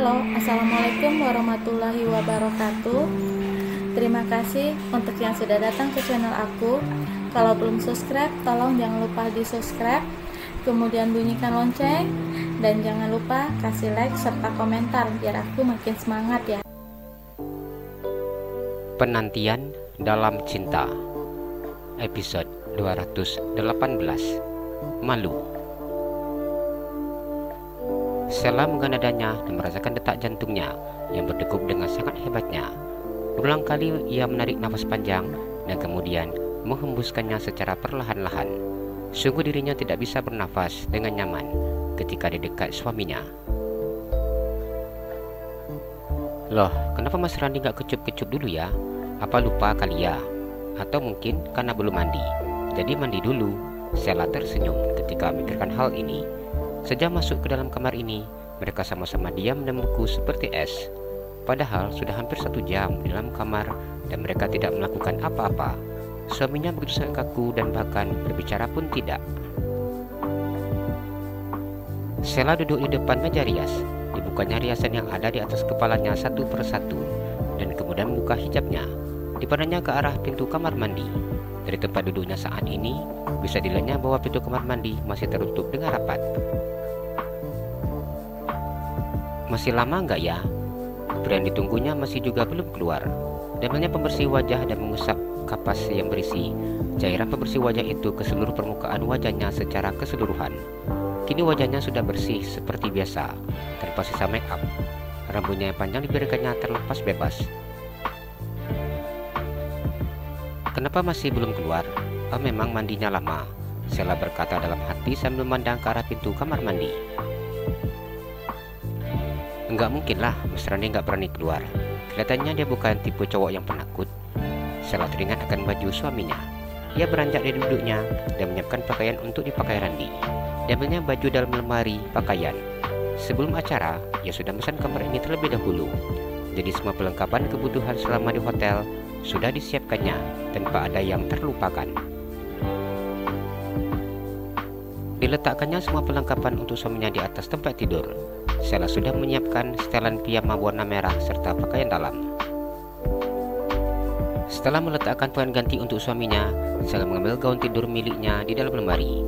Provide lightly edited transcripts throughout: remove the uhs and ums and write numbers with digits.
Halo, Assalamualaikum warahmatullahi wabarakatuh. Terima kasih untuk yang sudah datang ke channel aku. Kalau belum subscribe, tolong jangan lupa di subscribe, kemudian bunyikan lonceng, dan jangan lupa kasih like serta komentar biar aku makin semangat ya. Penantian dalam cinta, episode 218, Malu. Sheila menganga dadanya dan merasakan detak jantungnya yang berdegup dengan sangat hebatnya. Berulang kali ia menarik nafas panjang dan kemudian menghembuskannya secara perlahan-lahan. Sungguh dirinya tidak bisa bernafas dengan nyaman ketika di dekat suaminya. Loh, kenapa Mas Randi gak kecup-kecup dulu ya? Apa lupa kali ya? Atau mungkin karena belum mandi, jadi mandi dulu. Sheila tersenyum ketika memikirkan hal ini. Sejak masuk ke dalam kamar ini, mereka sama-sama diam dan beku seperti es. Padahal sudah hampir 1 jam di dalam kamar dan mereka tidak melakukan apa-apa. Suaminya begitu sangat kaku dan bahkan berbicara pun tidak. Sheila duduk di depan meja rias. Dibukanya riasan yang ada di atas kepalanya satu persatu, dan kemudian membuka hijabnya. Dipandangnya ke arah pintu kamar mandi. Dari tempat duduknya saat ini, bisa dilihatnya bahwa pintu kamar mandi masih tertutup dengan rapat. Masih lama nggak ya? Pria yang ditunggunya masih juga belum keluar. Dia pembersih wajah dan mengusap kapas yang berisi cairan pembersih wajah itu ke seluruh permukaan wajahnya secara keseluruhan. Kini wajahnya sudah bersih seperti biasa, tanpa sisa make up. Rambutnya yang panjang dibiarkannya terlepas bebas. Kenapa masih belum keluar? Oh, memang mandinya lama, Sheila berkata dalam hati sambil memandang ke arah pintu kamar mandi. Enggak mungkin lah, Mas Randi enggak berani keluar. Kelihatannya dia bukan tipe cowok yang penakut. Sheila teringat akan baju suaminya. Ia beranjak dari duduknya dan menyiapkan pakaian untuk dipakai Randi. Dia ambilnya baju dalam lemari pakaian. Sebelum acara, ia sudah memesan kamar ini terlebih dahulu. Jadi semua perlengkapan kebutuhan selama di hotel sudah disiapkannya tanpa ada yang terlupakan. Diletakkannya semua perlengkapan untuk suaminya di atas tempat tidur. Sheila sudah menyiapkan setelan piyama warna merah serta pakaian dalam. Setelah meletakkan pakaian ganti untuk suaminya, Sheila mengambil gaun tidur miliknya di dalam lemari.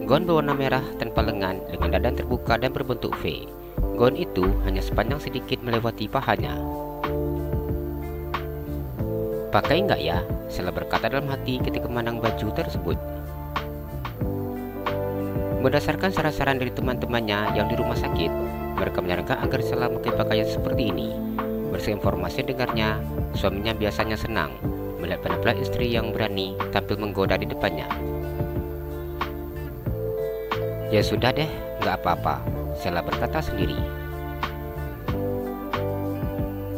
Gaun berwarna merah tanpa lengan dengan dada terbuka dan berbentuk V. Gaun itu hanya sepanjang sedikit melewati pahanya. Pakai nggak ya? Sheila berkata dalam hati ketika memandang baju tersebut. Berdasarkan saran-saran dari teman-temannya yang di rumah sakit, mereka menyarankan agar Sheila memakai pakaian seperti ini. Bersama informasi dengarnya, suaminya biasanya senang melihat penampilan istri yang berani tampil menggoda di depannya. Ya sudah deh, nggak apa-apa, Sheila berkata sendiri.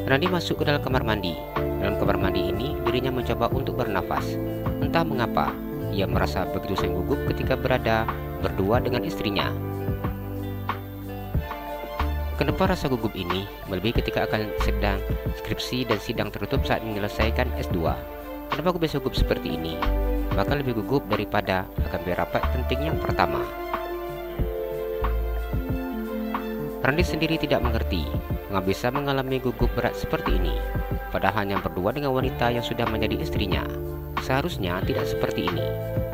Randi masuk ke dalam kamar mandi. Dalam kamar mandi ini, dirinya mencoba untuk bernafas. Entah mengapa, ia merasa begitu sangat gugup ketika berada berdua dengan istrinya. Kenapa rasa gugup ini melebihi ketika akan sedang skripsi dan sidang tertutup saat menyelesaikan S2? Kenapa aku bisa gugup seperti ini? Bahkan lebih gugup daripada akan rapat penting yang pertama. Randi sendiri tidak mengerti mengapa bisa mengalami gugup berat seperti ini, padahal hanya berdua dengan wanita yang sudah menjadi istrinya. Seharusnya tidak seperti ini.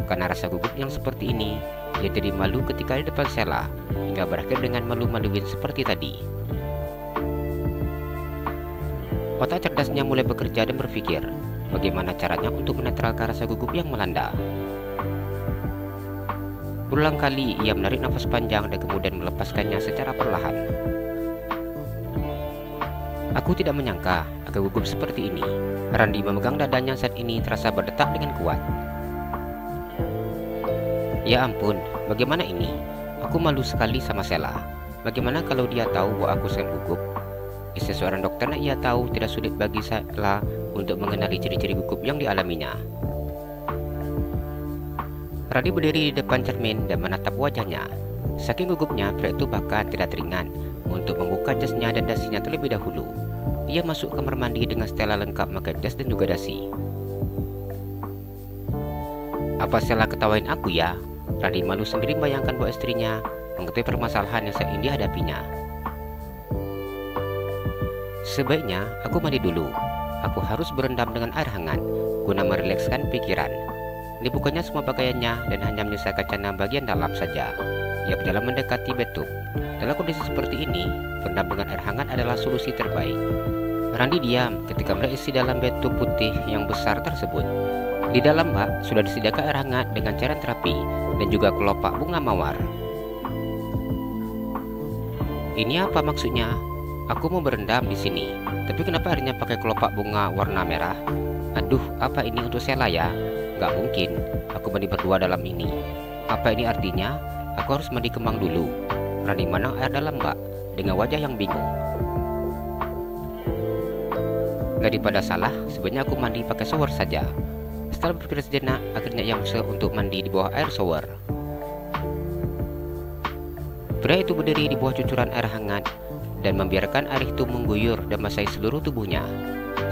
Karena rasa gugup yang seperti ini, ia jadi malu ketika di depan Sheila, hingga berakhir dengan malu-maluin seperti tadi. Otak cerdasnya mulai bekerja dan berpikir, bagaimana caranya untuk menetralkan rasa gugup yang melanda. Berulang kali ia menarik nafas panjang dan kemudian melepaskannya secara perlahan. Aku tidak menyangka akan gugup seperti ini. Randi memegang dadanya saat ini terasa berdetak dengan kuat. Ya ampun, bagaimana ini? Aku malu sekali sama Sheila. Bagaimana kalau dia tahu bahwa aku sangat gugup? Istri seorang dokter ia tahu tidak sulit bagi Sheila untuk mengenali ciri-ciri gugup yang dialaminya. Randi berdiri di depan cermin dan menatap wajahnya. Saking gugupnya, pria itu bahkan tidak teringat untuk membuka jasnya dan dasinya terlebih dahulu. Ia masuk kamar mandi dengan setelan lengkap pakai jas dan juga dasi. Apa Sheila ketawain aku ya? Randi malu sendiri membayangkan bahwa istrinya mengetahui permasalahan yang saat ini dihadapinya. Sebaiknya aku mandi dulu. Aku harus berendam dengan air hangat guna merilekskan pikiran. Dibukanya semua pakaiannya dan hanya menyisakan celana bagian dalam saja. Ia berjalan mendekati bathtub. Dalam kondisi seperti ini, berendam dengan air hangat adalah solusi terbaik. Randy diam ketika melihat isi dalam bathtub putih yang besar tersebut. Di dalam bak sudah disediakan air hangat dengan cairan terapi dan juga kelopak bunga mawar. Ini apa maksudnya? Aku mau berendam di sini, tapi kenapa airnya pakai kelopak bunga warna merah? Aduh, apa ini untuk Sheila ya? Gak mungkin, aku mandi berdua dalam ini. Apa ini artinya? Aku harus mandi kembang dulu. Randy menang air dalam bak dengan wajah yang bingung. Daripada salah, sebenarnya aku mandi pakai shower saja. Setelah berpikir sejenak, akhirnya ia memutuskan untuk mandi di bawah air shower. Pria itu berdiri di bawah cucuran air hangat dan membiarkan air itu mengguyur dan membasahi seluruh tubuhnya.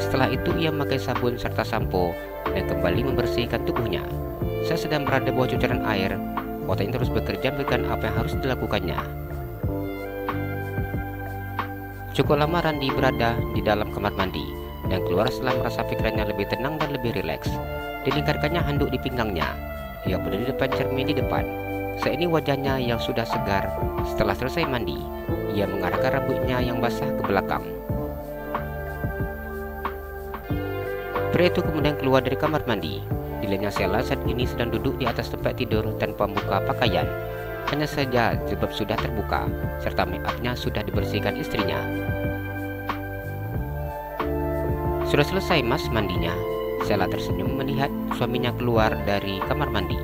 Setelah itu ia memakai sabun serta sampo dan kembali membersihkan tubuhnya. Saya sedang berada di bawah cucuran air. Otaknya terus bekerja memikirkan apa yang harus dilakukannya. Cukup lama Randy berada di dalam kamar mandi dan keluar setelah merasa pikirannya lebih tenang dan lebih rileks. Dilingkarkannya handuk di pinggangnya. Ia berdiri di depan cermin di depan. Saat ini wajahnya yang sudah segar setelah selesai mandi. Ia mengarahkan rambutnya yang basah ke belakang. Pria itu kemudian keluar dari kamar mandi. Dilihatnya Sheila saat ini sedang duduk di atas tempat tidur tanpa membuka pakaian. Hanya saja jilbab sudah terbuka, serta make up-nya sudah dibersihkan istrinya. Sudah selesai mas mandinya? Sheila tersenyum melihat suaminya keluar dari kamar mandi.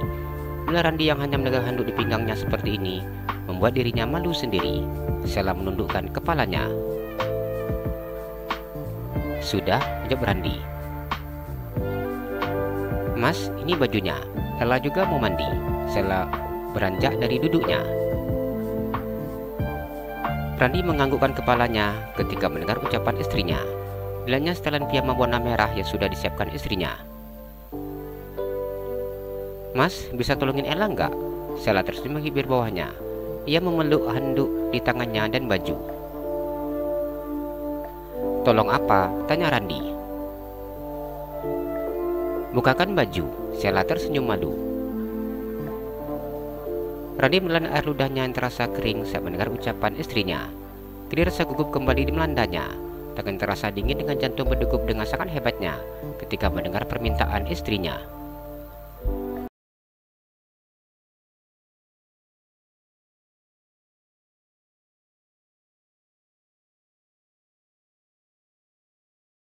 Bila Randy yang hanya memegang handuk di pinggangnya seperti ini membuat dirinya malu sendiri. Sheila menundukkan kepalanya. Sudah, jawab Randy. Mas, ini bajunya. Ella juga mau mandi. Sheila beranjak dari duduknya. Randy menganggukkan kepalanya ketika mendengar ucapan istrinya. Dilihatnya setelan piyama warna merah yang sudah disiapkan istrinya. Mas, bisa tolongin Ella enggak? Sheila tersenyum menghibur bawahnya. Ia memeluk handuk di tangannya dan baju. Tolong apa? Tanya Randy. Bukakan baju. Sheila tersenyum malu. Randy menelan air ludahnya yang terasa kering saat mendengar ucapan istrinya. Kini rasa gugup kembali melandanya. Tangan terasa dingin dengan jantung berdegup dengan sangat hebatnya ketika mendengar permintaan istrinya.